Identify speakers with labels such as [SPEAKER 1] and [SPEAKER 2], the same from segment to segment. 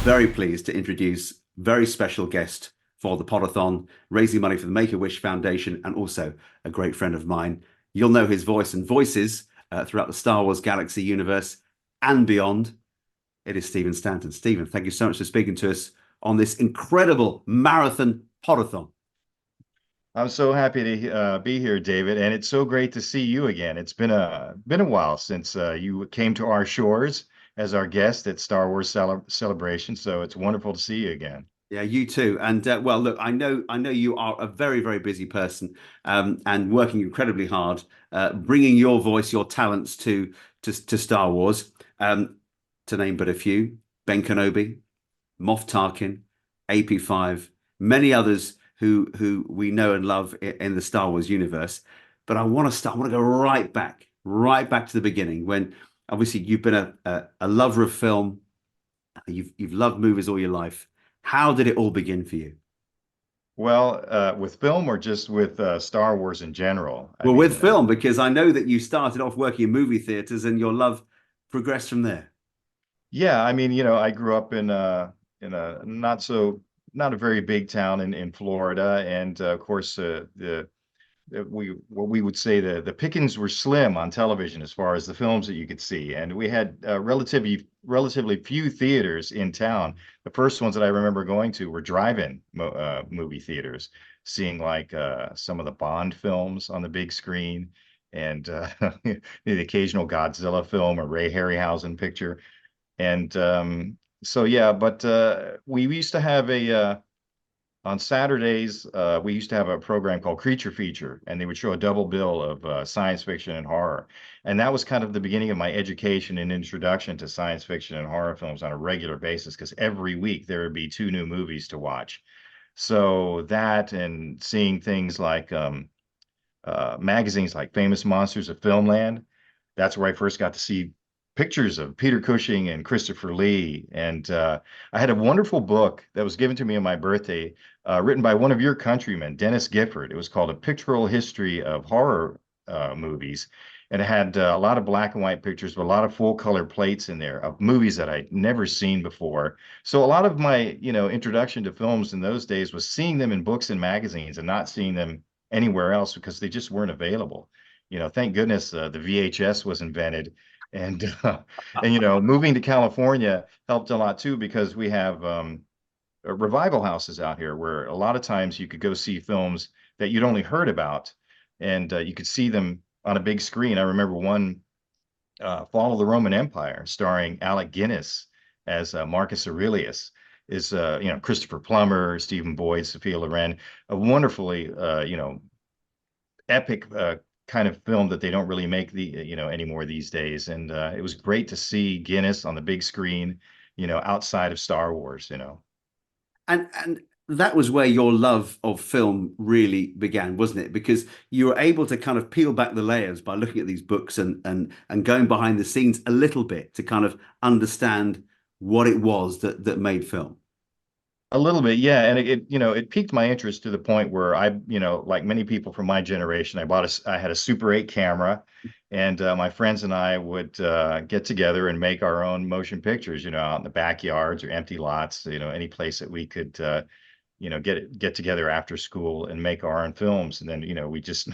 [SPEAKER 1] very pleased to introduce very special guest for the Podathon, raising money for the Make-A-Wish Foundation, and also a great friend of mine. You'll know his voice and voices throughout the Star Wars galaxy universe and beyond. It is Stephen Stanton. Stephen, thank you so much for speaking to us on this incredible marathon Podathon.
[SPEAKER 2] I'm so happy to be here, David, and it's so great to see you again. It's been a while since you came to our shores as our guest at Star Wars Celebration, so it's wonderful to see you again.
[SPEAKER 1] Yeah, you too. And well, look, I know you are a very, very busy person, and working incredibly hard, bringing your voice, your talents to Star Wars. To name but a few: Ben Kenobi, Moff Tarkin, AP5, many others who we know and love in the Star Wars universe. But I want to start. I want to go right back to the beginning when obviously you've been a lover of film. You've loved movies all your life. How did it all begin for you?
[SPEAKER 2] Well, with film or just with Star Wars in general?
[SPEAKER 1] Well, with film, because I know that you started off working in movie theaters and your love progressed from there.
[SPEAKER 2] Yeah, I grew up in a not a very big town in Florida, and of course, what we would say the pickings were slim on television as far as the films that you could see, and we had relatively few theaters in town. The first ones that I remember going to were drive-in movie theaters, seeing like some of the Bond films on the big screen, and the occasional Godzilla film or Ray Harryhausen picture. And so yeah, but we used to have a on Saturdays, we used to have a program called Creature Feature, and they would show a double bill of science fiction and horror. And that was kind of the beginning of my education and introduction to science fiction and horror films on a regular basis, because every week there would be two new movies to watch. So that and seeing things like magazines like Famous Monsters of Filmland, that's where I first got to see pictures of Peter Cushing and Christopher Lee. And I had a wonderful book that was given to me on my birthday, written by one of your countrymen, Dennis Gifford. It was called A Pictorial History of Horror Movies. And it had a lot of black and white pictures, but a lot of full color plates in there of movies that I'd never seen before. So a lot of my, introduction to films in those days was seeing them in books and magazines and not seeing them anywhere else because they just weren't available. Thank goodness the VHS was invented, and moving to California helped a lot too, because we have revival houses out here where a lot of times you could go see films that you'd only heard about, and you could see them on a big screen. I remember one, Fall of the Roman Empire, starring Alec Guinness as Marcus Aurelius. Is Christopher Plummer, Stephen Boyd, Sophia Loren, a wonderfully epic kind of film that they don't really make anymore these days. And it was great to see Guinness on the big screen, outside of Star Wars.
[SPEAKER 1] And that was where your love of film really began, wasn't it? Because you were able to kind of peel back the layers by looking at these books and going behind the scenes a little bit to kind of understand what it was that made film.
[SPEAKER 2] A little bit, yeah, and it piqued my interest to the point where like many people from my generation, I had a Super 8 camera, and my friends and I would get together and make our own motion pictures, out in the backyards or empty lots, any place that we could, get together after school and make our own films, and then we just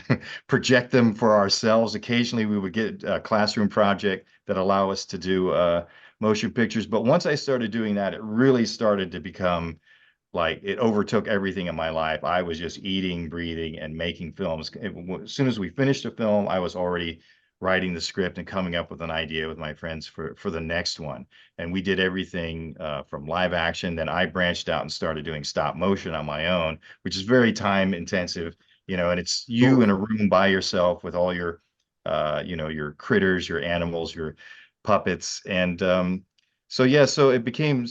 [SPEAKER 2] project them for ourselves. Occasionally, we would get a classroom project that allow us to do motion pictures. But once I started doing that, it really started to become like it overtook everything in my life. I was just eating, breathing, and making films. As soon as we finished a film, I was already writing the script and coming up with an idea with my friends for the next one. And we did everything from live action. Then I branched out and started doing stop motion on my own, which is very time intensive, and it's you in a room by yourself with all your, your critters, your animals, your puppets. And so, yeah, so it became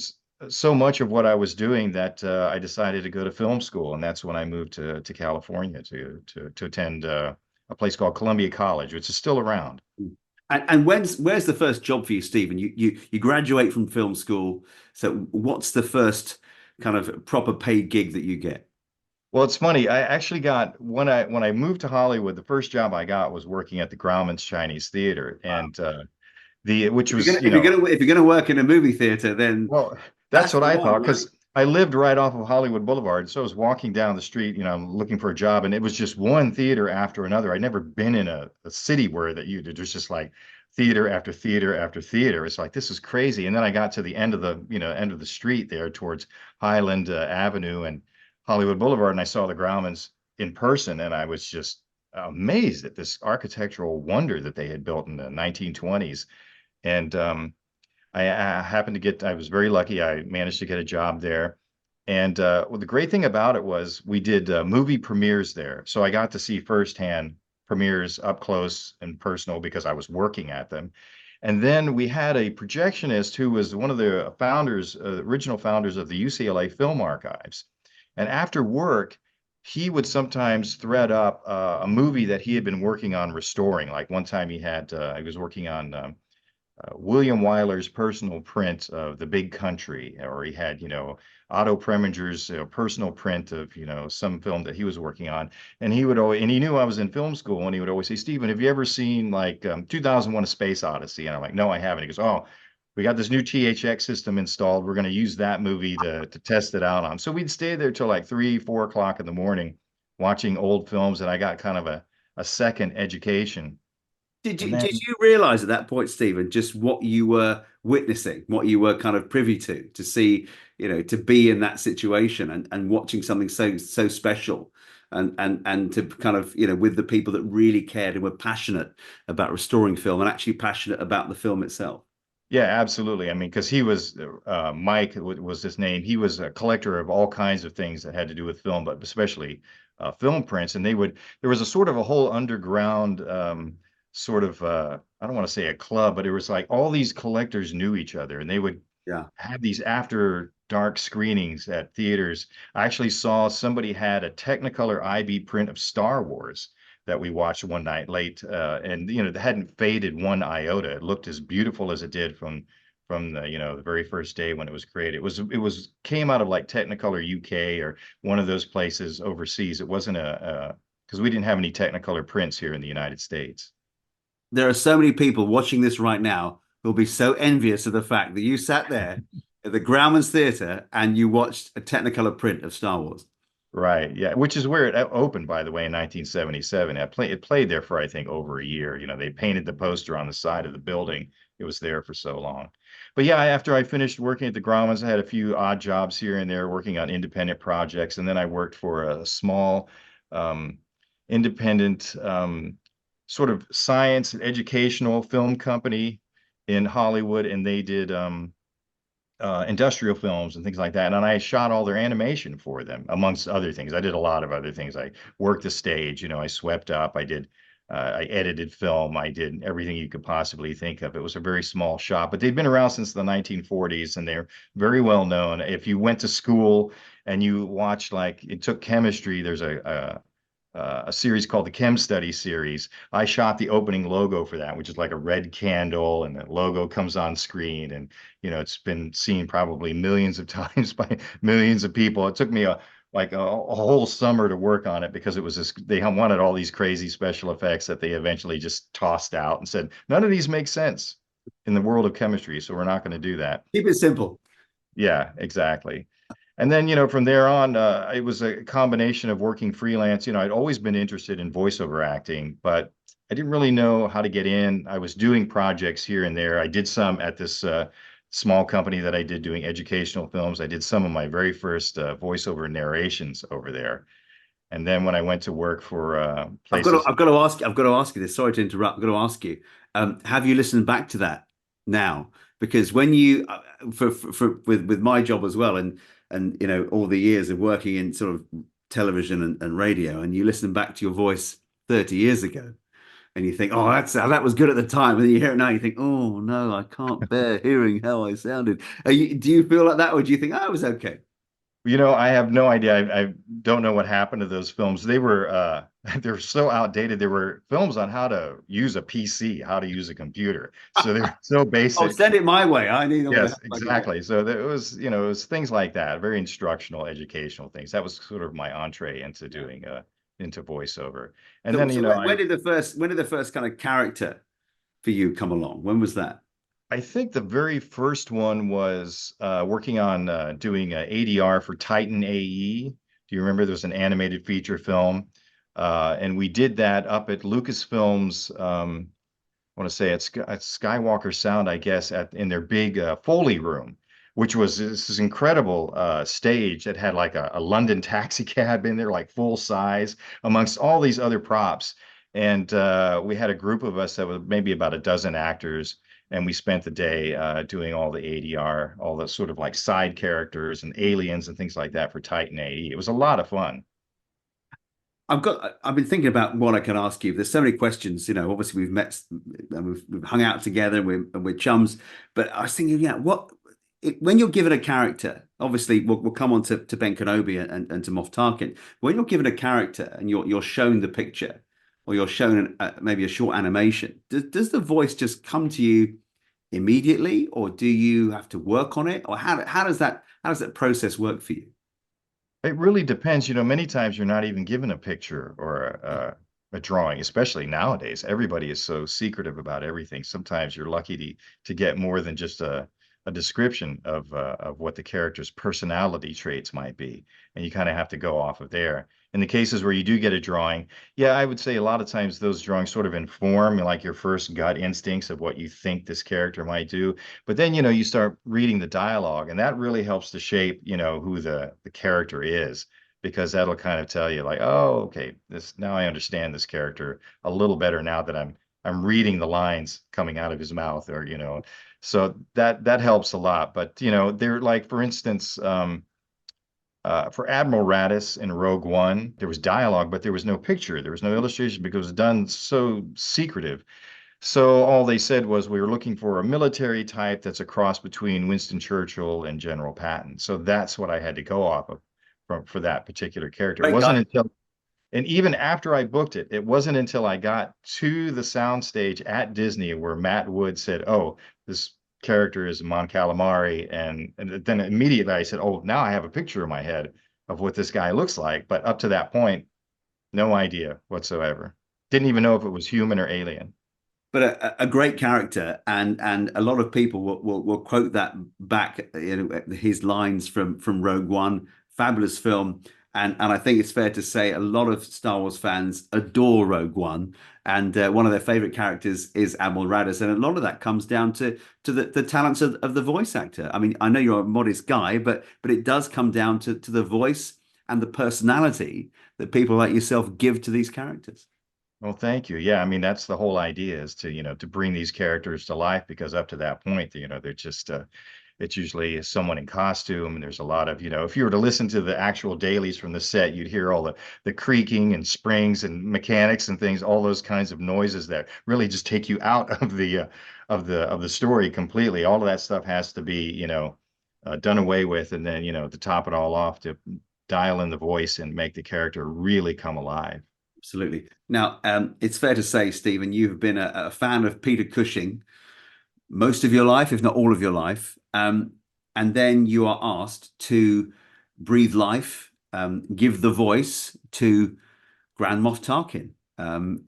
[SPEAKER 2] so much of what I was doing that I decided to go to film school, and that's when I moved to California to attend a place called Columbia College, which is still around.
[SPEAKER 1] And where's the first job for you, Stephen? You graduate from film school. So what's the first kind of proper paid gig that you get?
[SPEAKER 2] Well, it's funny. I actually got when I moved to Hollywood, the first job I got was working at the Grauman's Chinese Theater,
[SPEAKER 1] Wow.
[SPEAKER 2] and the which
[SPEAKER 1] If
[SPEAKER 2] was
[SPEAKER 1] you're gonna work in a movie theater, then
[SPEAKER 2] well, That's
[SPEAKER 1] That's
[SPEAKER 2] what
[SPEAKER 1] the
[SPEAKER 2] I
[SPEAKER 1] one,
[SPEAKER 2] thought
[SPEAKER 1] right?
[SPEAKER 2] because I lived right off of Hollywood Boulevard. So I was walking down the street, looking for a job, and it was just one theater after another. I'd never been in a city where there's just like theater after theater after theater. It's like this is crazy. And then I got to the end of the street there towards Highland Avenue and Hollywood Boulevard, and I saw the Grauman's in person, and I was just amazed at this architectural wonder that they had built in the 1920s. And I happened to I was very lucky. I managed to get a job there. And well, the great thing about it was we did movie premieres there. So I got to see firsthand premieres up close and personal because I was working at them. And then we had a projectionist who was one of the founders, original founders of the UCLA Film Archives. And after work, he would sometimes thread up a movie that he had been working on restoring. Like one time he was working on William Wyler's personal print of The Big Country, or he had, Otto Preminger's personal print of, some film that he was working on. And he would always, and he knew I was in film school, and he would always say, Stephen, have you ever seen like 2001: A Space Odyssey? And I'm like, no, I haven't. He goes, oh, we got this new THX system installed. We're going to use that movie to test it out on. So we'd stay there till like 3, 4 o'clock in the morning watching old films, and I got kind of a second education.
[SPEAKER 1] Did
[SPEAKER 2] And
[SPEAKER 1] you
[SPEAKER 2] then
[SPEAKER 1] did you realize at that point, Stephen, just what you were witnessing, what you were kind of privy to see, to be in that situation and watching something so special and to kind of, with the people that really cared and were passionate about restoring film and actually passionate about the film itself.
[SPEAKER 2] Yeah, absolutely. I mean, because he was Mike was his name. He was a collector of all kinds of things that had to do with film, but especially film prints. And there was a sort of a whole underground sort of I don't want to say a club, but it was like all these collectors knew each other, and they would
[SPEAKER 1] Yeah.
[SPEAKER 2] have these after dark screenings at theaters. I actually saw somebody had a Technicolor IB print of Star Wars that we watched one night late, and it hadn't faded one iota. It looked as beautiful as it did from the very first day when it was created. It was came out of like Technicolor UK or one of those places overseas. It wasn't a because we didn't have any Technicolor prints here in the United States.
[SPEAKER 1] There are so many people watching this right now who'll be so envious of the fact that you sat there at the Grauman's Theatre and you watched a Technicolor print of Star Wars.
[SPEAKER 2] Right. Yeah. Which is where it opened, by the way, in 1977. It played there for, I think, over a year. They painted the poster on the side of the building. It was there for so long. But yeah, after I finished working at the Grauman's, I had a few odd jobs here and there working on independent projects. And then I worked for a small, um, independent, sort of science and educational film company in Hollywood. And they did, industrial films and things like that. And I shot all their animation for them, amongst other things. I did a lot of other things. I worked the stage, I swept up, I edited film, I did everything you could possibly think of. It was a very small shop, but they've been around since the 1940s and they're very well known. If you went to school and you watched, like, it took chemistry, there's a series called the Chem Study series. I shot the opening logo for that, which is like a red candle, and the logo comes on screen, and it's been seen probably millions of times by millions of people. It took me a whole summer to work on it because they wanted all these crazy special effects that they eventually just tossed out and said none of these make sense in the world of chemistry, so we're not going to do that.
[SPEAKER 1] Keep it simple.
[SPEAKER 2] Yeah, exactly. And then, from there on, it was a combination of working freelance. I'd always been interested in voiceover acting, but I didn't really know how to get in. I was doing projects here and there. I did some at this small company that I did doing educational films. I did some of my very first voiceover narrations over there. And then when I went to work for places,
[SPEAKER 1] I've got to ask you this. Sorry to interrupt. I've got to ask you. Have you listened back to that now? Because when you, with my job as well, and all the years of working in sort of television and radio, and you listen back to your voice 30 years ago, and you think, oh, that was good at the time, and then you hear it now, you think, oh no, I can't bear hearing how I sounded. Do you feel like that, or do you think, oh, it was okay?
[SPEAKER 2] I have no idea. I don't know what happened to those films. They were they're so outdated. There were films on how to use a PC, how to use a computer. So they're so
[SPEAKER 1] Oh,
[SPEAKER 2] basic.
[SPEAKER 1] send it my way. I need all the
[SPEAKER 2] Yes,
[SPEAKER 1] help I can get.
[SPEAKER 2] exactly. So it was things like that, very instructional, educational things. That was sort of my entree into doing into voiceover. And
[SPEAKER 1] So,
[SPEAKER 2] then,
[SPEAKER 1] so when did the first kind of character for you come along? When was that?
[SPEAKER 2] I think the very first one was working on doing ADR for Titan AE. Do you remember there was an animated feature film? And we did that up at Lucasfilm's, I want to say at Skywalker Sound, I guess, in their big Foley room, which was this incredible stage that had like a London taxi cab in there, like full size, amongst all these other props. And we had a group of us that was maybe about a dozen actors, and we spent the day doing all the ADR, all the sort of like side characters and aliens and things like that for Titan AE. It was a lot of fun.
[SPEAKER 1] I've been thinking about what I can ask you. There's so many questions, obviously we've met and we've hung out together and we're chums, but I was thinking, yeah, when you're given a character, obviously we'll come on to Ben Kenobi and to Moff Tarkin. When you're given a character and you're shown the picture or you're shown maybe a short animation, does the voice just come to you immediately, or do you have to work on it? Or how does that process work for you?
[SPEAKER 2] It really depends. Many times you're not even given a picture or a drawing, especially nowadays. Everybody is so secretive about everything. Sometimes you're lucky to get more than just a description of what the character's personality traits might be, and you kind of have to go off of there. In the cases where you do get a drawing, yeah, I would say a lot of times those drawings sort of inform like your first gut instincts of what you think this character might do. But then, you start reading the dialogue, and that really helps to shape, who the character is, because that'll kind of tell you like, oh, okay, this now I understand this character a little better now that I'm reading the lines coming out of his mouth, or so that helps a lot. But they're like, for instance, for Admiral Raddus in Rogue One, there was dialogue, but there was no picture, there was no illustration because it was done so secretive. So all they said was we were looking for a military type that's a cross between Winston Churchill and General Patton. So that's what I had to go off of for that particular character. It
[SPEAKER 1] Great
[SPEAKER 2] wasn't
[SPEAKER 1] guy.
[SPEAKER 2] until, and even after I booked it, it wasn't until I got to the soundstage at Disney where Matt Wood said, "Oh, this character is Mon Calamari," and then immediately I said, "Oh, now I have a picture in my head of what this guy looks like." But up to that point, no idea whatsoever. Didn't even know if it was human or alien.
[SPEAKER 1] But a great character, and a lot of people will quote that back, his lines from Rogue One, fabulous film, and I think it's fair to say a lot of Star Wars fans adore Rogue One, and one of their favorite characters is Admiral Raddus, and a lot of that comes down to the talents of the voice actor. I mean, I know you're a modest guy, but it does come down to the voice and the personality that people like yourself give to these characters.
[SPEAKER 2] Well, thank you. Yeah, I mean that's the whole idea, is to, to bring these characters to life, because up to that point, they're just it's usually someone in costume, and there's a lot of, if you were to listen to the actual dailies from the set, you'd hear all the creaking and springs and mechanics and things, all those kinds of noises that really just take you out of the story completely. All of that stuff has to be, done away with, and then, to top it all off, to dial in the voice and make the character really come alive.
[SPEAKER 1] Absolutely. Now, it's fair to say, Stephen, you've been a fan of Peter Cushing most of your life, if not all of your life. And then you are asked to breathe life, give the voice to Grand Moff Tarkin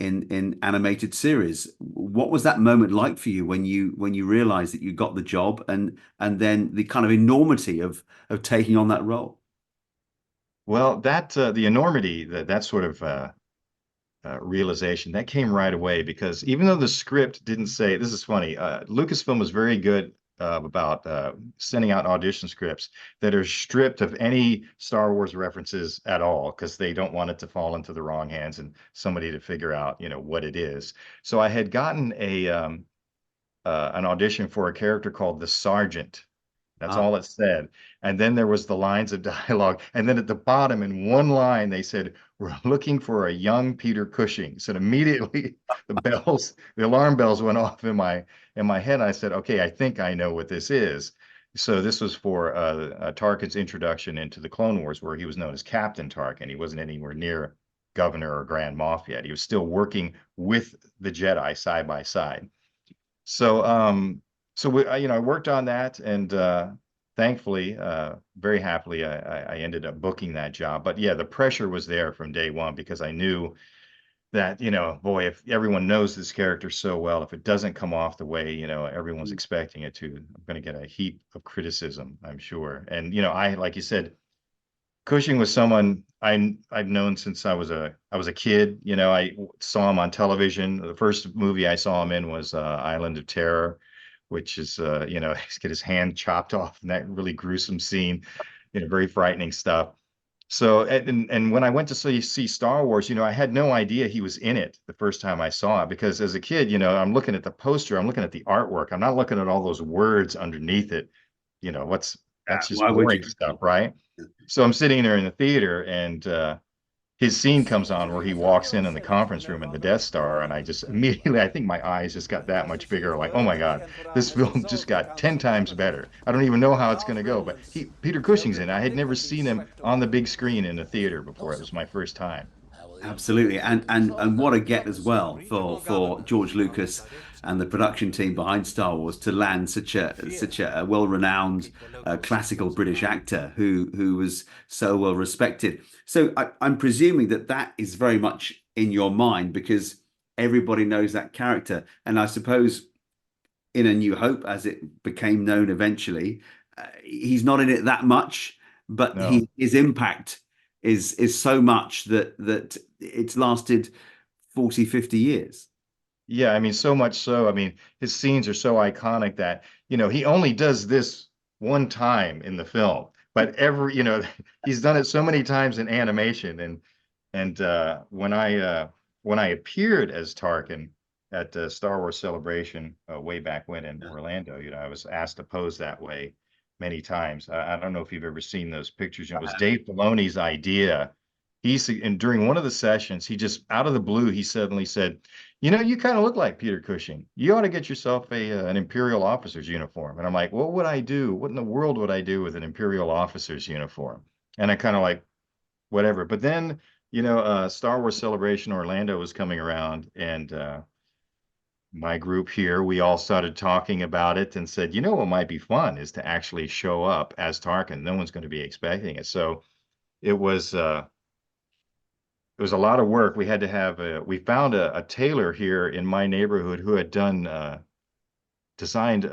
[SPEAKER 1] in animated series. What was that moment like for you when you realized that you got the job, and then the kind of enormity of taking on that role?
[SPEAKER 2] Well, that the enormity, that sort of realization, that came right away, because even though the script didn't say, this is funny, Lucasfilm was very good about sending out audition scripts that are stripped of any Star Wars references at all, because they don't want it to fall into the wrong hands and somebody to figure out, what it is. So I had gotten an audition for a character called the Sergeant. That's
[SPEAKER 1] Ah,
[SPEAKER 2] all it said. And then there was the lines of dialogue. And then at the bottom, in one line, they said, "We're looking for a young Peter Cushing." So immediately the alarm bells went off in my head. I said, "Okay, I think I know what this is." So this was for Tarkin's introduction into the Clone Wars, where he was known as Captain Tarkin. He wasn't anywhere near Governor or Grand Moff yet. He was still working with the Jedi side by side. So, I worked on that, and thankfully, very happily, I ended up booking that job. But yeah, the pressure was there from day one, because I knew that, boy, if everyone knows this character so well, if it doesn't come off the way, everyone's
[SPEAKER 1] Mm.
[SPEAKER 2] expecting it to, I'm going to get a heap of criticism, I'm sure. And, like you said, Cushing was someone I've known since I was a kid. I saw him on television. The first movie I saw him in was Island of Terror, which is he's get his hand chopped off in that really gruesome scene, very frightening stuff. So and when I went to see Star Wars, I had no idea he was in it the first time I saw it because as a kid, I'm looking at the poster, I'm looking at the artwork, I'm not looking at all those words underneath it. What's that's just
[SPEAKER 1] Why would
[SPEAKER 2] boring
[SPEAKER 1] you?
[SPEAKER 2] stuff, right? So I'm sitting there in the theater and his scene comes on where he walks in the conference room in the Death Star, and I just immediately, I think my eyes just got that much bigger. Like, oh my God, this film just got 10 times better. I don't even know how it's going to go, but Peter Cushing's in it. I had never seen him on the big screen in a theater before. It was my first time.
[SPEAKER 1] Absolutely, and what a get as well for George Lucas and the production team behind Star Wars to land such a well-renowned classical British actor who was so well respected. So I'm presuming that that is very much in your mind because everybody knows that character, and I suppose in A New Hope, as it became known eventually, he's not in it that much, but
[SPEAKER 2] No.
[SPEAKER 1] his impact is so much that it's lasted 40, 50 years.
[SPEAKER 2] Yeah, I mean, so much so. I mean, his scenes are so iconic that, he only does this one time in the film, but he's done it so many times in animation. And when I appeared as Tarkin at the Star Wars Celebration way back when in
[SPEAKER 1] Yeah.
[SPEAKER 2] Orlando, I was asked to pose that way many times. I don't know if you've ever seen those pictures. It was Dave Filoni's idea. And during one of the sessions, he just out of the blue, he suddenly said, you kind of look like Peter Cushing. You ought to get yourself an Imperial officer's uniform. And I'm like, what would I do? What in the world would I do with an Imperial officer's uniform? And I kind of like, whatever. But then, Star Wars Celebration Orlando was coming around, and my group here, we all started talking about it and said, what might be fun is to actually show up as Tarkin. No one's going to be expecting it. So it was it was a lot of work. We found a tailor here in my neighborhood who had designed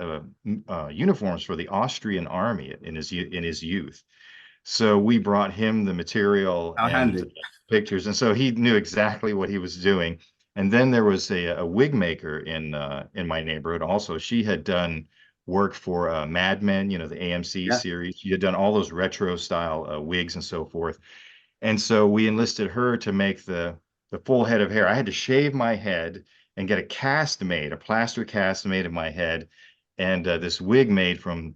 [SPEAKER 2] uniforms for the Austrian army in his youth. So we brought him the material
[SPEAKER 1] How
[SPEAKER 2] and
[SPEAKER 1] handy.
[SPEAKER 2] pictures, and so he knew exactly what he was doing. And then there was a wig maker in my neighborhood. Also, she had done work for Mad Men, the AMC
[SPEAKER 1] Yeah.
[SPEAKER 2] series. She had done all those retro style wigs and so forth. And so we enlisted her to make the full head of hair. I had to shave my head and get a cast made, a plaster cast made of my head, and this wig made from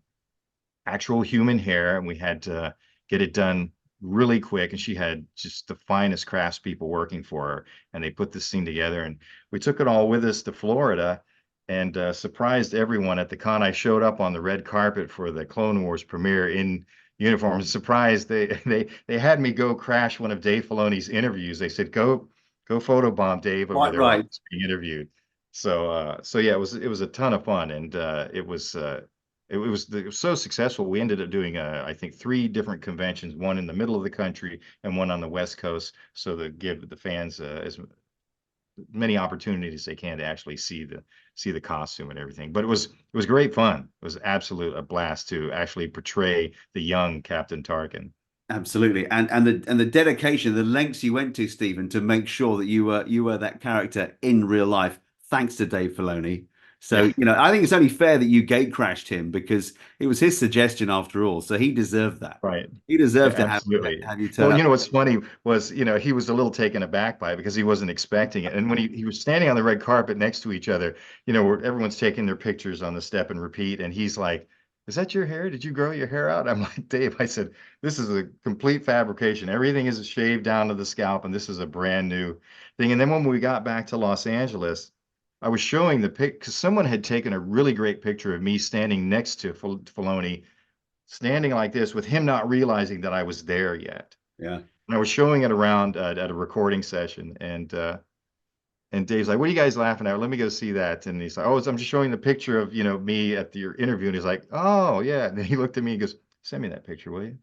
[SPEAKER 2] actual human hair. And we had to get it done really quick. And she had just the finest craftspeople working for her. And they put this thing together. And we took it all with us to Florida and surprised everyone at the con. I showed up on the red carpet for the Clone Wars premiere in uniform. Surprised they had me go crash one of Dave Filoni's interviews. They said, go photobomb Dave over
[SPEAKER 1] Quite
[SPEAKER 2] there while
[SPEAKER 1] right.
[SPEAKER 2] he's being interviewed. So yeah, it was a ton of fun, and it was so successful. We ended up doing I think three different conventions, one in the middle of the country and one on the West Coast, so to give the fans as many opportunities they can to actually see the costume and everything. But it was great fun. It was absolute a blast to actually portray the young Captain Tarkin.
[SPEAKER 1] Absolutely, and the dedication, the lengths you went to, Stephen, to make sure that you were that character in real life, thanks to Dave Filoni. So,
[SPEAKER 2] Yeah.
[SPEAKER 1] I think it's only fair that you gate crashed him because it was his suggestion after all. So he deserved that.
[SPEAKER 2] Right.
[SPEAKER 1] He
[SPEAKER 2] Yeah,
[SPEAKER 1] deserved to
[SPEAKER 2] absolutely.
[SPEAKER 1] have you turn
[SPEAKER 2] Well,
[SPEAKER 1] up.
[SPEAKER 2] what's funny was, he was a little taken aback by it because he wasn't expecting it. And when he was standing on the red carpet next to each other, where everyone's taking their pictures on the step and repeat, and he's like, "Is that your hair? Did you grow your hair out?" I'm like, "Dave," I said, "this is a complete fabrication. Everything is shaved down to the scalp, and this is a brand new thing." And then when we got back to Los Angeles, I was showing the pic because someone had taken a really great picture of me standing next to Filoni standing like this with him not realizing that I was there yet.
[SPEAKER 1] Yeah.
[SPEAKER 2] And I was showing it around at a recording session, and Dave's like, "What are you guys laughing at? Let me go see that." And he's like, "Oh, I'm just showing the picture of me at your interview." And he's like, "Oh yeah." And then he looked at me and goes, "Send me that picture, will you?"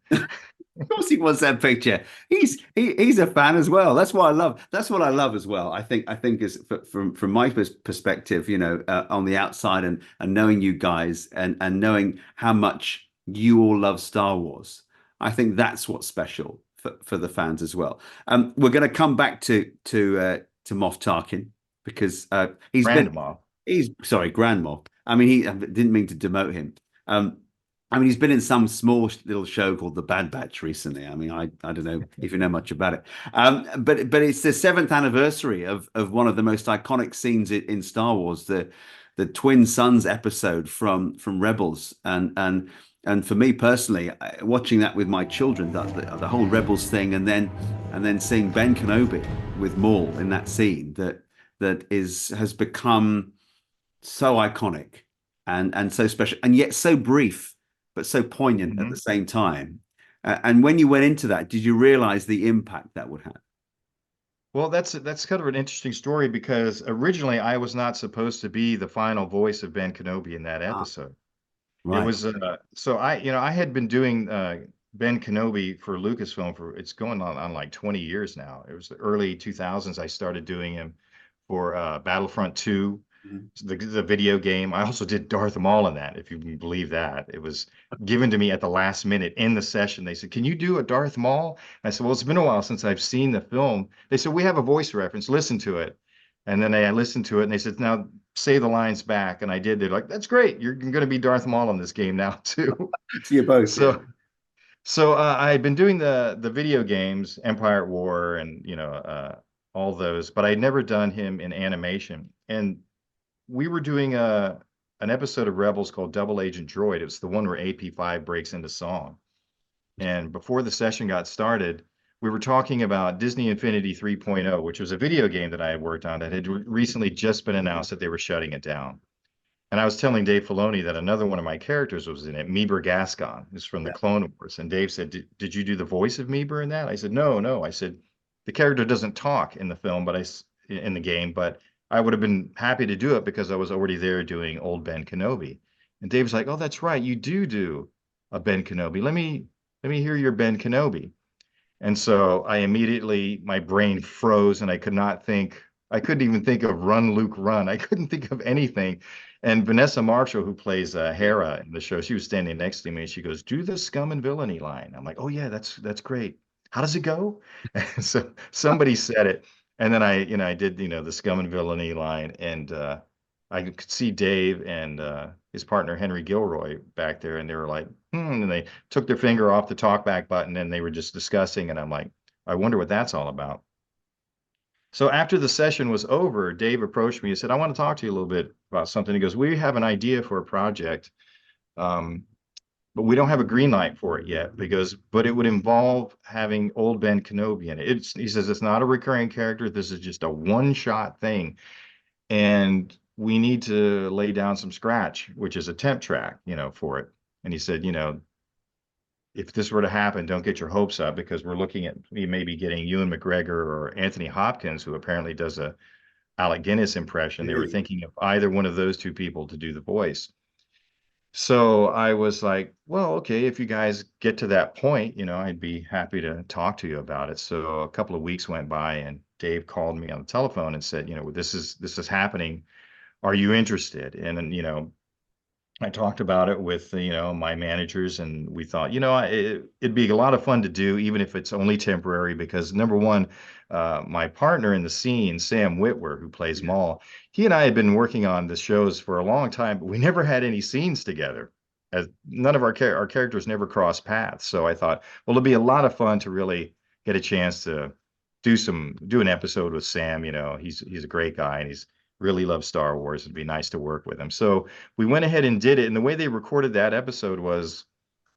[SPEAKER 1] Of course he wants that picture. He's a fan as well. That's what I love. That's what I love as well. I think is from my perspective, on the outside and knowing you guys and knowing how much you all love Star Wars. I think that's what's special for the fans as well. We're going to come back to Moff Tarkin because
[SPEAKER 2] Grand Moff.
[SPEAKER 1] he's sorry, Grand Moff. I mean, I didn't mean to demote him. Um, I mean, he's been in some small little show called The Bad Batch recently. I mean, I don't know if you know much about it, but it's the seventh anniversary of one of the most iconic scenes in Star Wars, the Twin Sons episode from Rebels, and for me personally, watching that with my children, the whole Rebels thing, and then seeing Ben Kenobi with Maul in that scene has become so iconic and so special, and yet so brief, but so poignant at the
[SPEAKER 2] Mhm.
[SPEAKER 1] same time. And when you went into that, did you realize the impact that would have?
[SPEAKER 2] Well, that's kind of an interesting story because originally I was not supposed to be the final voice of Ben Kenobi in that
[SPEAKER 1] Ah,
[SPEAKER 2] episode. It
[SPEAKER 1] right.
[SPEAKER 2] was so I had been doing Ben Kenobi for Lucasfilm for it's going on like 20 years now. It was the early 2000s I started doing him for Battlefront 2,
[SPEAKER 1] Mhm.
[SPEAKER 2] the video game. I also did Darth Maul in that, if you can believe that. It was given to me at the last minute in the session. They said, "Can you do a Darth Maul?" I said, "Well, it's been a while since I've seen the film." They said, "We have a voice reference. Listen to it." And then I listened to it and they said, "Now say the lines back." And I did. They're like, "That's great. You're going to be Darth Maul in this game now too."
[SPEAKER 1] So you're both, yeah.
[SPEAKER 2] So I had been doing the video games, Empire at War, and all those, but I'd never done him in animation. And we were doing an episode of Rebels called Double Agent Droid. It was the one where AP5 breaks into song. And before the session got started, we were talking about Disney Infinity 3.0, which was a video game that I had worked on that had recently just been announced that they were shutting it down. And I was telling Dave Filoni that another one of my characters was in it, Meeber Gascon, who's from the
[SPEAKER 1] Yeah.
[SPEAKER 2] Clone Wars. And Dave said, "Did you do the voice of Meeber in that?" I said, "No, no." I said, "The character doesn't talk in the film, but in the game, but I would have been happy to do it because I was already there doing old Ben Kenobi." And Dave's like, "Oh, that's right. You do a Ben Kenobi. Let me hear your Ben Kenobi." And so I immediately, my brain froze and I could not think, I couldn't even think of Run, Luke, Run. I couldn't think of anything. And Vanessa Marshall, who plays Hera in the show, she was standing next to me and she goes, "Do the scum and villainy line." I'm like, "Oh yeah, that's great. How does it go?" And so somebody said it. And then I did, the scum and villainy line. And I could see Dave and his partner Henry Gilroy back there, and they were like, and they took their finger off the talkback button and they were just discussing. And I'm like, I wonder what that's all about. So after the session was over, Dave approached me and said, "I want to talk to you a little bit about something." He goes, "We have an idea for a project, um, but we don't have a green light for it yet because, but it would involve having old Ben Kenobi in it." He says, "It's not a recurring character. This is just a one-shot thing. And we need to lay down some scratch, which is a temp track, for it." And he said, "If this were to happen, don't get your hopes up because we're looking at maybe getting Ewan McGregor or Anthony Hopkins, who apparently does a Alec Guinness impression." They were
[SPEAKER 1] Really?
[SPEAKER 2] thinking of either one of those two people to do the voice. So I was like, "Well, okay, if you guys get to that point, I'd be happy to talk to you about it." So a couple of weeks went by and Dave called me on the telephone and said, "This is happening. Are you interested?" And I talked about it with my managers, and we thought, it'd be a lot of fun to do, even if it's only temporary. Because number one, my partner in the scene, Sam Witwer, who plays
[SPEAKER 1] Yeah.
[SPEAKER 2] Maul, he and I had been working on the shows for a long time, but we never had any scenes together. As none of our characters never crossed paths. So I thought, well, it'd be a lot of fun to really get a chance to do an episode with Sam. He's a great guy and he's really loves Star Wars. It'd be nice to work with him. So we went ahead and did it. And the way they recorded that episode was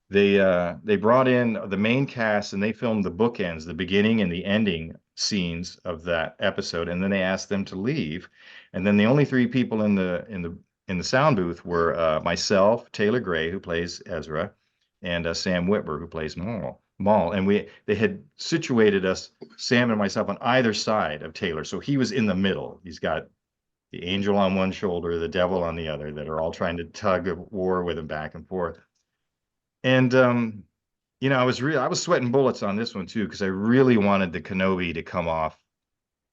[SPEAKER 2] they brought in the main cast and they filmed the bookends, the beginning and the ending scenes of that episode, and then they asked them to leave. And then the only three people in the sound booth were myself, Taylor Gray, who plays Ezra, and Sam Witwer, who plays Maul. And they had situated us, Sam and myself, on either side of Taylor. So he was in the middle. He's got the angel on one shoulder, the devil on the other, that are all trying to tug of war with him back and forth. And I was sweating bullets on this one too because I really wanted the Kenobi to come off,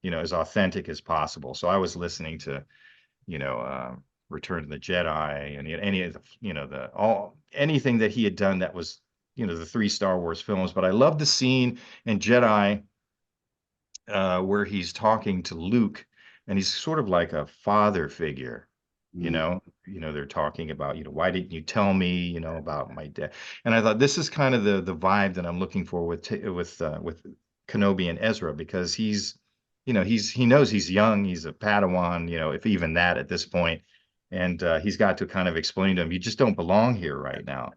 [SPEAKER 2] as authentic as possible. So I was listening to, you know, uh, Return of the Jedi and any of the, the all anything that he had done that was, the three Star Wars films. But I love the scene in Jedi where he's talking to Luke, and he's sort of like a father figure. You
[SPEAKER 1] Mm.
[SPEAKER 2] know, they're talking about, why didn't you tell me, about my dad? And I thought this is kind of the vibe that I'm looking for with Kenobi and Ezra because he knows he's young, he's a Padawan, if even that at this point, and he's got to kind of explain to him, you just don't belong here right now.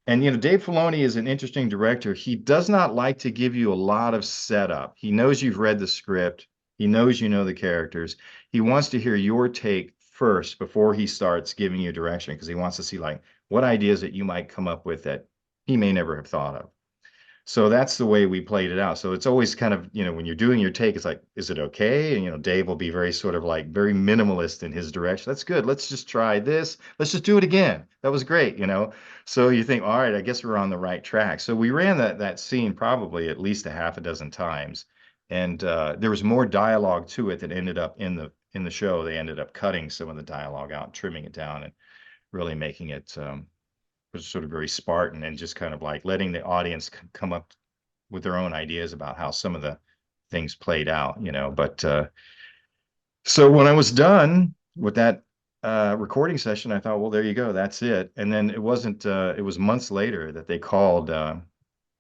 [SPEAKER 2] And Dave Filoni is an interesting director. He does not like to give you a lot of setup. He knows you've read the script. He knows you know the characters. He wants to hear your take first before he starts giving you direction because he wants to see like what ideas that you might come up with that he may never have thought of. So that's the way we played it out. So it's always kind of, when you're doing your take, it's like, is it okay? And, Dave will be very sort of like very minimalist in his direction. That's good. Let's just try this. Let's just do it again. That was great. So you think, all right, I guess we're on the right track. So we ran that scene probably at least a half a dozen times. And there was more dialogue to it that ended up in the show. They ended up cutting some of the dialogue out, trimming it down, and really making it was sort of very Spartan and just kind of like letting the audience come up with their own ideas about how some of the things played out. But so when I was done with that recording session, I thought, well, there you go, that's it. And then it was months later that they called,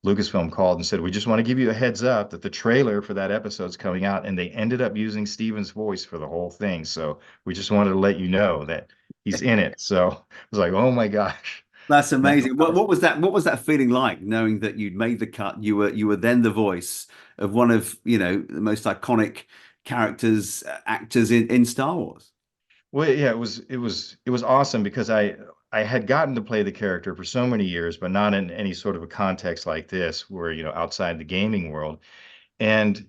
[SPEAKER 2] Lucasfilm called and said, we just want to give you a heads up that the trailer for that episode's coming out. And they ended up using Steven's voice for the whole thing. So we just wanted to let you know that he's in it. So I was like, oh my gosh.
[SPEAKER 1] That's
[SPEAKER 2] Now,
[SPEAKER 1] amazing. What was that? What was that feeling like, knowing that you'd made the cut? You were then the voice of one of the most iconic characters, actors in Star Wars.
[SPEAKER 2] well, yeah, it was awesome because I had gotten to play the character for so many years, but not in any sort of a context like this, where outside the gaming world. And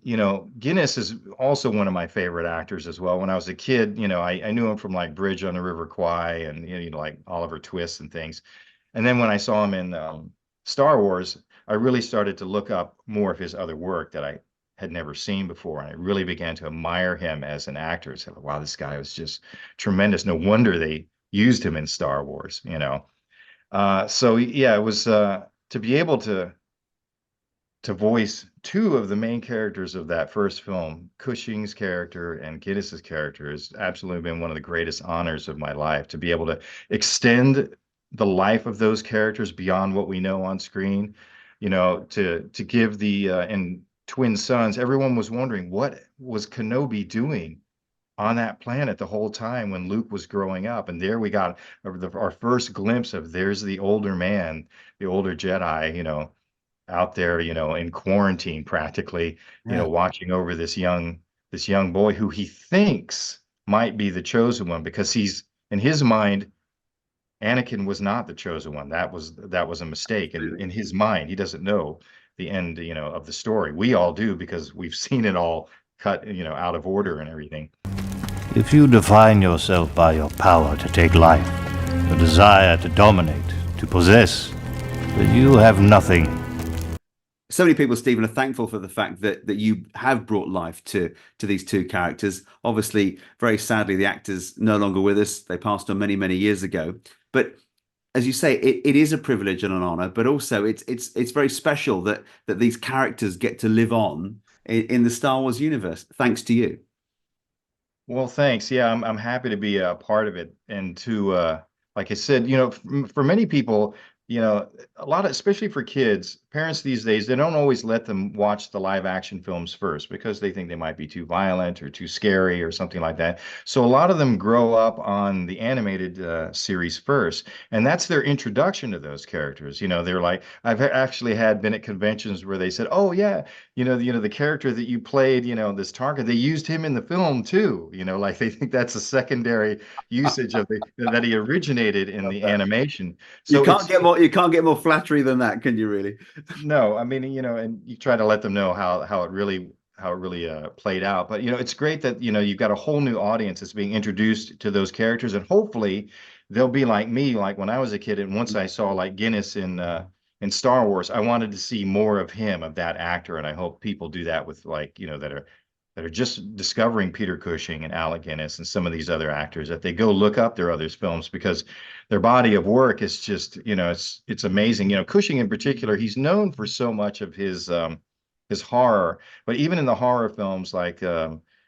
[SPEAKER 2] Guinness is also one of my favorite actors as well. When I was a kid, I knew him from like Bridge on the River Kwai and like Oliver Twist and things. And then when I saw him in Star Wars, I really started to look up more of his other work that I had never seen before. And I really began to admire him as an actor. So, wow, this guy was just tremendous. No wonder they used him in Star Wars. So yeah, it was to be able to voice two of the main characters of that first film, Cushing's character and Giddis's character, has absolutely been one of the greatest honors of my life. To be able to extend the life of those characters beyond what we know on screen, to give the and twin sons, everyone was wondering what was Kenobi doing on that planet the whole time when Luke was growing up. And there we got our first glimpse of there's the older man, the older Jedi, out there, in quarantine practically,
[SPEAKER 1] Yeah.
[SPEAKER 2] watching over this young boy who he thinks might be the chosen one because he's in his mind, Anakin was not the chosen one. That was a mistake. And in his mind, he doesn't know the end, of the story. We all do because we've seen it all cut, out of order and everything.
[SPEAKER 3] If you define yourself by your power to take life, your desire to dominate, to possess, then you have nothing.
[SPEAKER 1] So many people, Stephen, are thankful for the fact that you have brought life to these two characters. Obviously, very sadly, the actors no longer with us. They passed on many, many years ago. But as you say, it is a privilege and an honor, but also it's very special that these characters get to live on in the Star Wars universe, thanks to you.
[SPEAKER 2] Well, thanks. Yeah, I'm happy to be a part of it and to like I said, for many people, a lot of, especially for kids, parents these days, they don't always let them watch the live action films first because they think they might be too violent or too scary or something like that. So a lot of them grow up on the animated series first, and that's their introduction to those characters. They're like, I've actually been at conventions where they said, "Oh yeah, the character that you played, this Tarkin, they used him in the film too." Like they think that's a secondary usage of that he originated in the animation.
[SPEAKER 1] You
[SPEAKER 2] So
[SPEAKER 1] can't
[SPEAKER 2] it's
[SPEAKER 1] get more you can't get more flattery than that, can you really?
[SPEAKER 2] no, I mean, and you try to let them know how it really played out. But it's great that you've got a whole new audience that's being introduced to those characters, and hopefully they'll be like me, like when I was a kid, and once I saw like Guinness in in Star Wars, I wanted to see more of him, of that actor, and I hope people do that with, like, that are just discovering Peter Cushing and Alec Guinness and some of these other actors, that they go look up their other films, because their body of work is just, it's amazing. Cushing in particular, he's known for so much of his horror, but even in the horror films like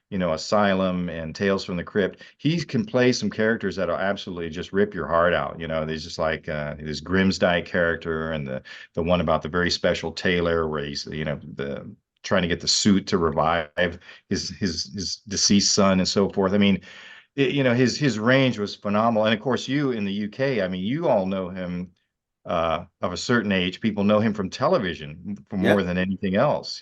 [SPEAKER 2] Asylum and Tales from the Crypt, he can play some characters that'll absolutely just rip your heart out. There's just like this Grimsdyke character, and the one about the very special tailor, where he's the trying to get the suit to revive his deceased son and so forth. I mean, his range was phenomenal. And of course, you in the UK, I mean, you all know him of a certain age. People know him from television for more than anything else.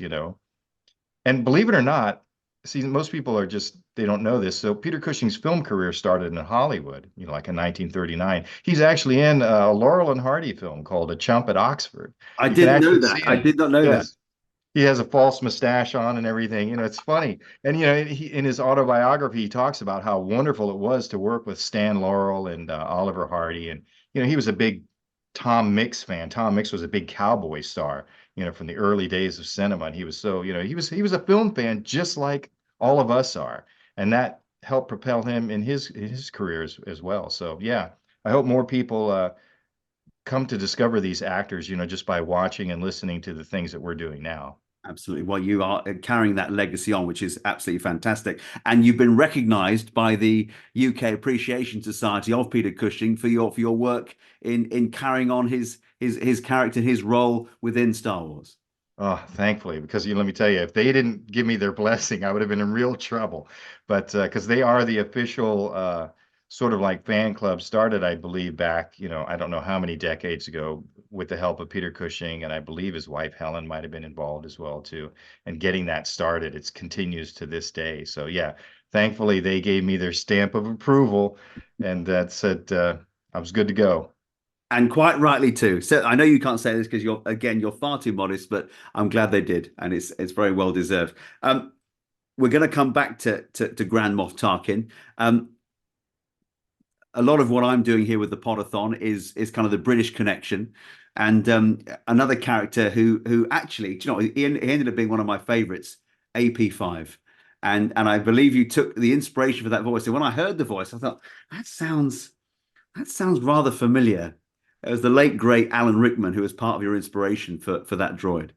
[SPEAKER 2] And believe it or not, see, most people they don't know this. So Peter Cushing's film career started in Hollywood, like in 1939. He's actually in a Laurel and Hardy film called A Chump at Oxford.
[SPEAKER 1] I
[SPEAKER 2] You can
[SPEAKER 1] didn't know
[SPEAKER 2] actually
[SPEAKER 1] that.
[SPEAKER 2] see
[SPEAKER 1] I
[SPEAKER 2] him.
[SPEAKER 1] did not know that.
[SPEAKER 2] Yes. He has a false mustache on and everything. It's funny. And, in his autobiography, he talks about how wonderful it was to work with Stan Laurel and Oliver Hardy. And, he was a big Tom Mix fan. Tom Mix was a big cowboy star, from the early days of cinema. And he was so, he was a film fan just like all of us are. And that helped propel him in his career as well. So, yeah, I hope more people come to discover these actors, just by watching and listening to the things that we're doing now.
[SPEAKER 1] Absolutely. Well, you are carrying that legacy on, which is absolutely fantastic. And you've been recognized by the UK Appreciation Society of Peter Cushing for your work in carrying on his character, his role within Star Wars.
[SPEAKER 2] Oh, thankfully, because let me tell you, if they didn't give me their blessing, I would have been in real trouble. But because they are the official sort of like fan club, started, I believe, back, I don't know how many decades ago, with the help of Peter Cushing, and I believe his wife Helen might have been involved as well too. And getting that started, it continues to this day. So yeah, thankfully they gave me their stamp of approval, and that said I was good to go.
[SPEAKER 1] And quite rightly too. So I know you can't say this because you're far too modest, but I'm glad they did, and it's very well deserved. We're going to come back to Grand Moff Tarkin. A lot of what I'm doing here with the Podathon is kind of the British connection, and another character who actually, do you know, he ended up being one of my favorites, AP5, and I believe you took the inspiration for that voice. And when I heard the voice, I thought that sounds rather familiar. It was the late great Alan Rickman who was part of your inspiration for that droid.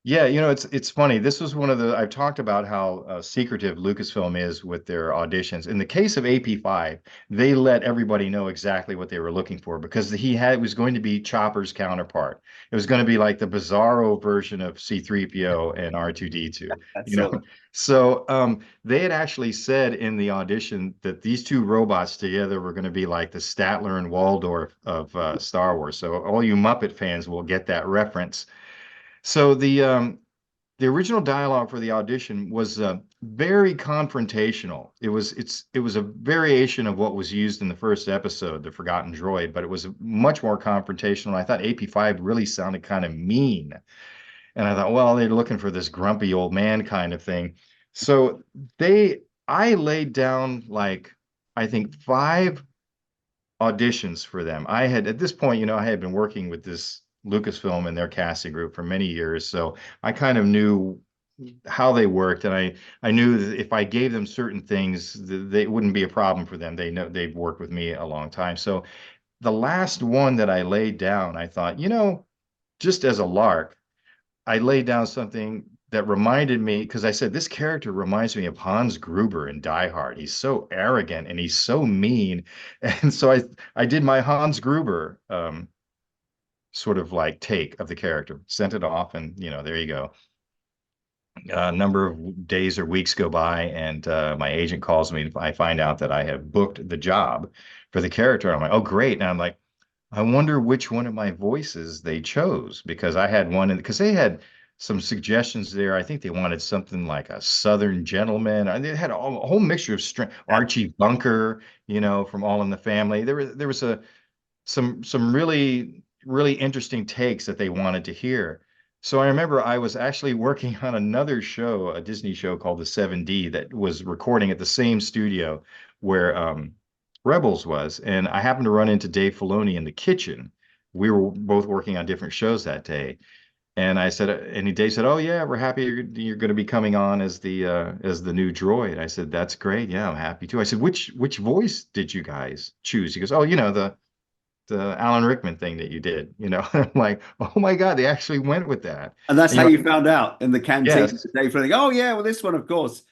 [SPEAKER 2] Yeah, it's funny. This was one of the, I've talked about how secretive Lucasfilm is with their auditions. In the case of AP5, they let everybody know exactly what they were looking for, because was going to be Chopper's counterpart. It was going to be like the bizarro version of C-3PO and R2-D2. So they had actually said in the audition that these two robots together were going to be like the Statler and Waldorf of Star Wars. So all you Muppet fans will get that reference. So the original dialogue for the audition was very confrontational. It was a variation of what was used in the first episode, The Forgotten Droid, but it was much more confrontational. I thought AP5 really sounded kind of mean. And I thought, well, they're looking for this grumpy old man kind of thing. So I laid down, like, I think 5 auditions for them. I had, at this point, I had been working with this Lucasfilm and their casting group for many years, so I kind of knew how they worked, and I knew that if I gave them certain things, they wouldn't be a problem for them. They know they've worked with me a long time. So the last one that I laid down, I thought, just as a lark, I laid down something that reminded me, because I said, this character reminds me of Hans Gruber in Die Hard. He's so arrogant and he's so mean. And so I did my Hans Gruber sort of like take of the character, sent it off, and there you go. A number of days or weeks go by, and my agent calls me. I find out that I have booked the job for the character. I'm like, oh, great. And I'm like, I wonder which one of my voices they chose, because I had one, because they had some suggestions there. I think they wanted something like a Southern gentleman. And they had a whole mixture of Archie Bunker, from All in the Family. There was some really interesting takes that they wanted to hear. So I remember I was actually working on another show, a Disney show called the 7D, that was recording at the same studio where Rebels was. And I happened to run into Dave Filoni in the kitchen we were both working on different shows that day. And I said, and Dave said, "Oh yeah, we're happy you're going to be coming on as the new droid." I said, "That's great. Yeah, I'm happy too." I said, "Which voice did you guys choose?" He goes, "Oh, the Alan Rickman thing that you did." I'm like, "Oh my God, they actually went with that."
[SPEAKER 1] And that's
[SPEAKER 2] And,
[SPEAKER 1] how you found out in the canteen
[SPEAKER 2] yes.
[SPEAKER 1] today for thinking, oh yeah, well this one, of course,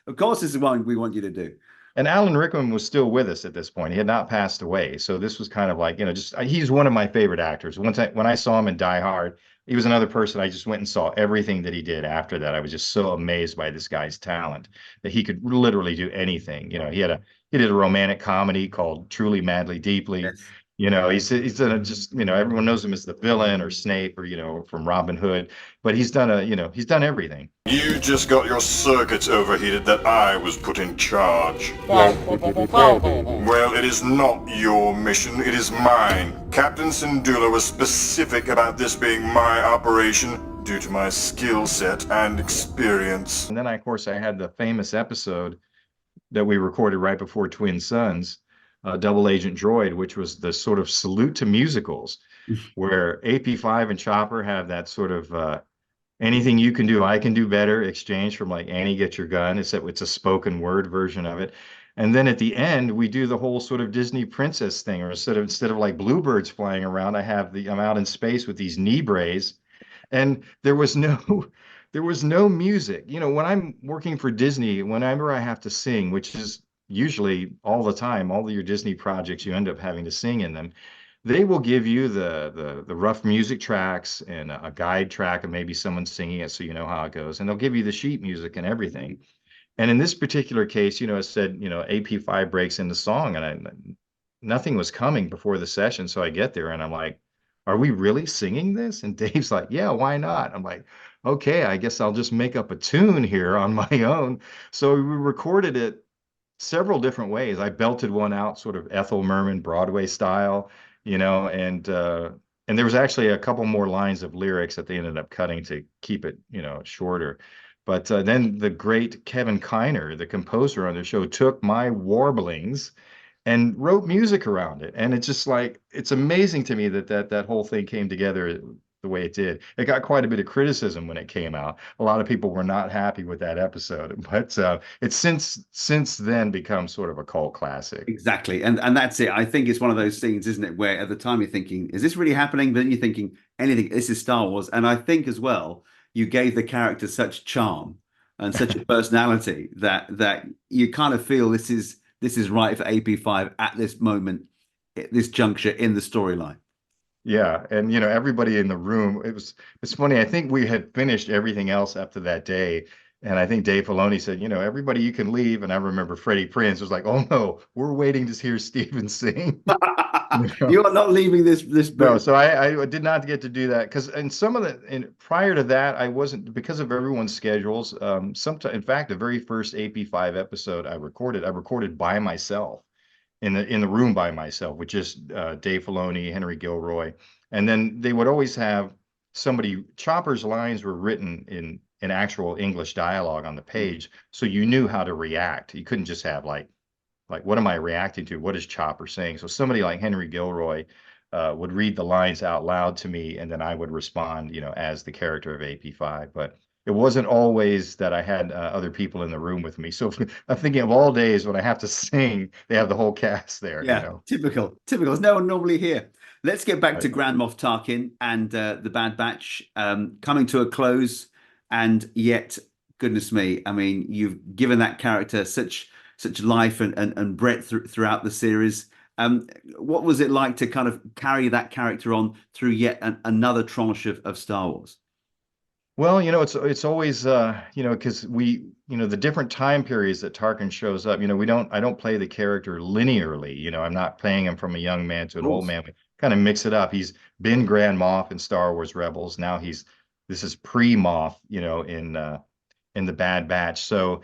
[SPEAKER 1] is the one we want you to do.
[SPEAKER 2] And Alan Rickman was still with us at this point. He had not passed away. So this was kind of like, just he's one of my favorite actors. When I saw him in Die Hard, he was another person. I just went and saw everything that he did after that. I was just so amazed by this guy's talent that he could literally do anything. He did a romantic comedy called Truly Madly Deeply.
[SPEAKER 1] Yes.
[SPEAKER 2] Everyone knows him as the villain or Snape or from Robin Hood, but he's done everything.
[SPEAKER 4] You just got your circuits overheated that I was put in charge. Well, it is not your mission, it is mine. Captain Syndulla was specific about this being my operation due to my skill set and experience.
[SPEAKER 2] And then, of course, I had the famous episode that we recorded right before Twin Suns, Double Agent Droid, which was the sort of salute to musicals, where AP5 and Chopper have that sort of anything you can do, I can do better exchange from like Annie Get Your Gun. It's a spoken word version of it. And then at the end, we do the whole sort of Disney princess thing, or instead of like bluebirds flying around, I'm out in space with these knee braces, and there was no there was no music. When I'm working for Disney, whenever I have to sing, which is usually all the time, all of your Disney projects, you end up having to sing in them. They will give you the rough music tracks and a guide track and maybe someone singing it so you know how it goes. And they'll give you the sheet music and everything. And in this particular case, it said, AP5 breaks into song, and nothing was coming before the session. So I get there and I'm like, "Are we really singing this?" And Dave's like, "Yeah, why not?" I'm like, "Okay, I guess I'll just make up a tune here on my own." So we recorded it several different ways. I belted one out sort of Ethel Merman Broadway style, and there was actually a couple more lines of lyrics that they ended up cutting to keep it, shorter. But then the great Kevin Kiner, the composer on the show, took my warblings and wrote music around it. And it's just like, it's amazing to me that whole thing came together the way it did. It got quite a bit of criticism when it came out. A lot of people were not happy with that episode, but it's since then become sort of a cult classic.
[SPEAKER 1] Exactly. And that's it. I think it's one of those scenes, isn't it, where at the time you're thinking, is this really happening? But then you're thinking, anything, this is Star Wars. And I think as well, you gave the character such charm and such a personality that you kind of feel this is right for AP5 at this moment, at this juncture in the storyline.
[SPEAKER 2] Yeah, and everybody in the room, it's funny. I think we had finished everything else after that day, and I think Dave Filoni said, "Everybody, you can leave." And I remember Freddie Prinze was like, "Oh no, we're waiting to hear Stephen sing."
[SPEAKER 1] You are not leaving this
[SPEAKER 2] No,
[SPEAKER 1] book.
[SPEAKER 2] so I did not get to do that because prior to that I wasn't, because of everyone's schedules. Sometime, in fact, the very first AP5 episode I recorded by myself in the room by myself with just Dave Filoni, Henry Gilroy, and then they would always have somebody. Chopper's lines were written in actual English dialogue on the page, so you knew how to react. You couldn't just have like what am I reacting to? What is Chopper saying? So somebody like Henry Gilroy would read the lines out loud to me, and then I would respond, as the character of AP5. But it wasn't always that I had other people in the room with me. So I'm thinking of all days when I have to sing, they have the whole cast there.
[SPEAKER 1] Yeah, typical. There's no one normally here. Let's get back to
[SPEAKER 2] Right.
[SPEAKER 1] Grand Moff Tarkin and the Bad Batch coming to a close, and yet, goodness me, I mean, you've given that character such life and breadth throughout the series. What was it like to kind of carry that character on through yet another tranche of Star Wars?
[SPEAKER 2] Well, it's always because the different time periods that Tarkin shows up, I don't play the character linearly. I'm not playing him from a young man to an old man. We kind of mix it up. He's been Grand Moff in Star Wars Rebels. Now this is pre-Moff, in the Bad Batch. So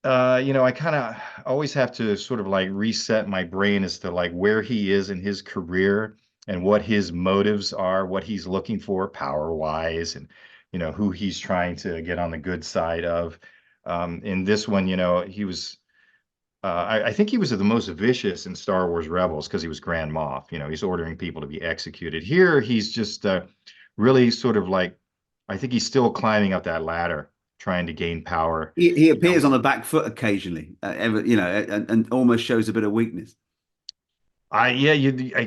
[SPEAKER 2] I kind of always have to sort of like reset my brain as to like where he is in his career and what his motives are, what he's looking for power wise, and who he's trying to get on the good side of. In this one, he was I think he was the most vicious in Star Wars Rebels because he was Grand Moff. You know, he's ordering people to be executed. Here, he's just really sort of like, I think he's still climbing up that ladder, trying to gain power.
[SPEAKER 1] He
[SPEAKER 2] You know,
[SPEAKER 1] appears on the back foot occasionally, and almost shows a bit of weakness.
[SPEAKER 2] I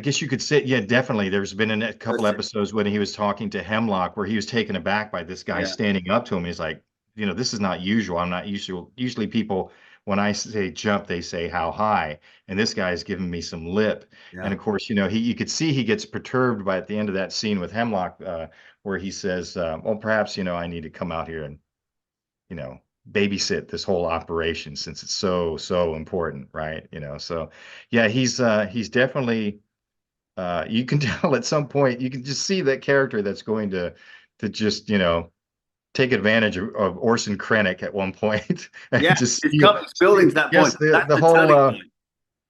[SPEAKER 2] guess you could say, yeah, definitely. There's been a couple
[SPEAKER 1] That's it.
[SPEAKER 2] episodes when he was talking to Hemlock where he was taken aback by this guy
[SPEAKER 1] Yeah,
[SPEAKER 2] standing up to him. He's like, this is not usual. I'm not usually people, when I say jump, they say how high. And this guy's giving me some lip. And
[SPEAKER 1] yeah,
[SPEAKER 2] of course, you could see he gets perturbed by at the end of that scene with Hemlock, where he says, well, perhaps, I need to come out here and, you know, babysit this whole operation since it's so important, right? So yeah, he's definitely you can tell at some point you can just see that character that's going to just take advantage of Orson Krennic at one point and
[SPEAKER 1] yeah.
[SPEAKER 2] just
[SPEAKER 1] It's coming. It's building to that
[SPEAKER 2] yes,
[SPEAKER 1] point.
[SPEAKER 2] the
[SPEAKER 1] That's
[SPEAKER 2] the
[SPEAKER 1] the
[SPEAKER 2] whole
[SPEAKER 1] turning point.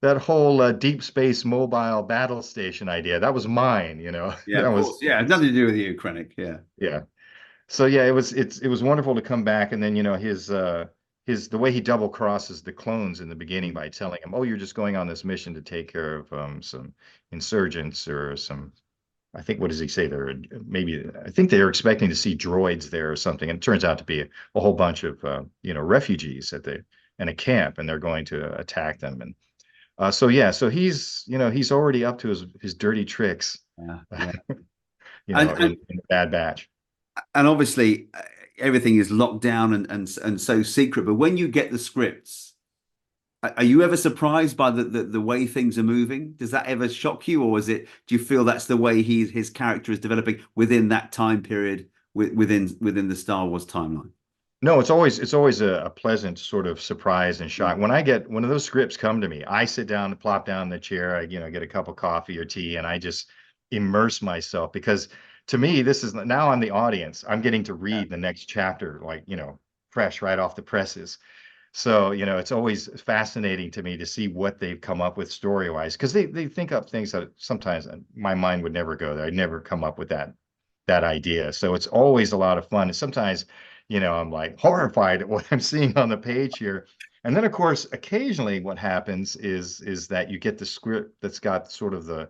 [SPEAKER 2] that whole deep space mobile battle station idea, that was mine,
[SPEAKER 1] Yeah,
[SPEAKER 2] that
[SPEAKER 1] of
[SPEAKER 2] was
[SPEAKER 1] course. Yeah, it has nothing to do with you, Krennic. Yeah.
[SPEAKER 2] yeah. So yeah, it was wonderful to come back, and then his the way he double crosses the clones in the beginning by telling him, "Oh, you're just going on this mission to take care of some insurgents or some." I think, what does he say there? Maybe I think they are expecting to see droids there or something, and it turns out to be a whole bunch of refugees in a camp, and they're going to attack them. And so yeah, so he's already up to his dirty tricks,
[SPEAKER 1] Yeah, yeah.
[SPEAKER 2] in,
[SPEAKER 1] And and
[SPEAKER 2] the Bad Batch.
[SPEAKER 1] and obviously everything is locked down and so secret. But when you get the scripts, are you ever surprised by the way things are moving? Does that ever shock you, or do you feel that's the way his character is developing within that time period within the Star Wars timeline?
[SPEAKER 2] No, it's always a pleasant sort of surprise and shock.
[SPEAKER 1] Mm.
[SPEAKER 2] When I get one of those scripts come to me, I sit down and plop down in the chair, I get a cup of coffee or tea, and I just immerse myself because to me, this is now I'm the audience. I'm getting to
[SPEAKER 1] Yeah,
[SPEAKER 2] read the next chapter, like, fresh right off the presses. So, it's always fascinating to me to see what they've come up with story-wise, because they think up things that sometimes my mind would never go there. I'd never come up with that idea. So it's always a lot of fun. And sometimes, I'm like horrified at what I'm seeing on the page here. And then of course, occasionally what happens is that you get the script that's got sort of the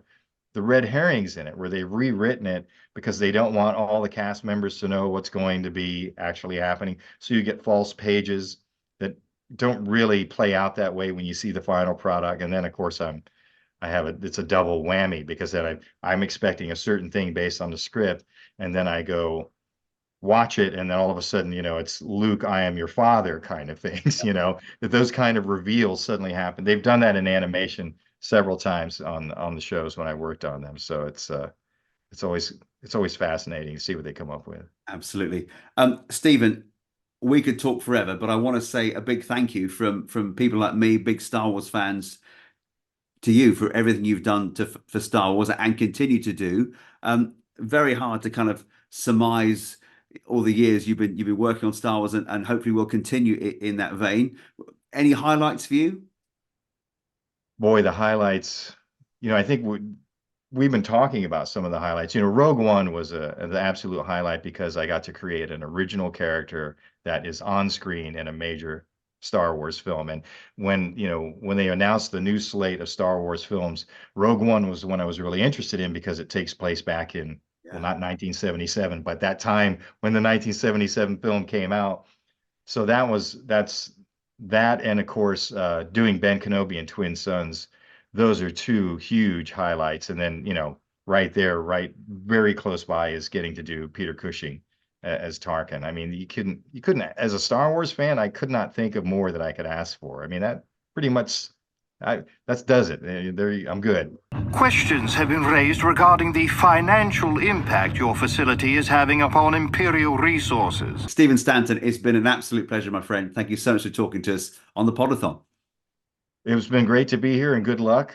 [SPEAKER 2] red herrings in it, where they've rewritten it because they don't want all the cast members to know what's going to be actually happening. So you get false pages that don't really play out that way when you see the final product. And then of course it's a double whammy because then I'm expecting a certain thing based on the script, and then I go watch it, and then all of a sudden, it's Luke, I am your father kind of things, that those kind of reveals suddenly happen. They've done that in animation several times on the shows when I worked on them. So it's always fascinating to see what they come up with.
[SPEAKER 1] absolutely. Stephen, we could talk forever, but I want to say a big thank you from people like me, big Star Wars fans, to you for everything you've done for Star Wars and continue to do. Very hard to kind of surmise all the years you've been working on Star Wars, and hopefully we'll continue in that vein. Any highlights for you?
[SPEAKER 2] Boy, the highlights, I think we've been talking about some of the highlights. Rogue One was the absolute highlight because I got to create an original character that is on screen in a major Star Wars film. And when they announced the new slate of Star Wars films, Rogue One was the one I was really interested in because it takes place back in, well,
[SPEAKER 1] Yeah.
[SPEAKER 2] not 1977, but that time when the 1977 film came out. So that, and of course, doing Ben Kenobi and Twin Sons, those are two huge highlights. And then, right there, right very close by, is getting to do Peter Cushing as Tarkin. I mean, you couldn't, as a Star Wars fan, I could not think of more that I could ask for. I mean, that pretty much, that does it. I'm good.
[SPEAKER 5] Questions have been raised regarding the financial impact your facility is having upon Imperial resources.
[SPEAKER 1] Stephen Stanton, it's been an absolute pleasure, my friend. Thank you so much for talking to us on the Podathon.
[SPEAKER 2] It's been great to be here, and good luck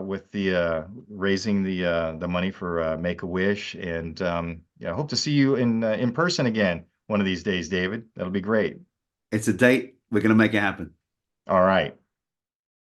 [SPEAKER 2] with the raising the money for Make-A-Wish, and I hope to see you in person again one of these days, David. That'll be great.
[SPEAKER 1] It's a date. We're going to make it happen.
[SPEAKER 2] All right.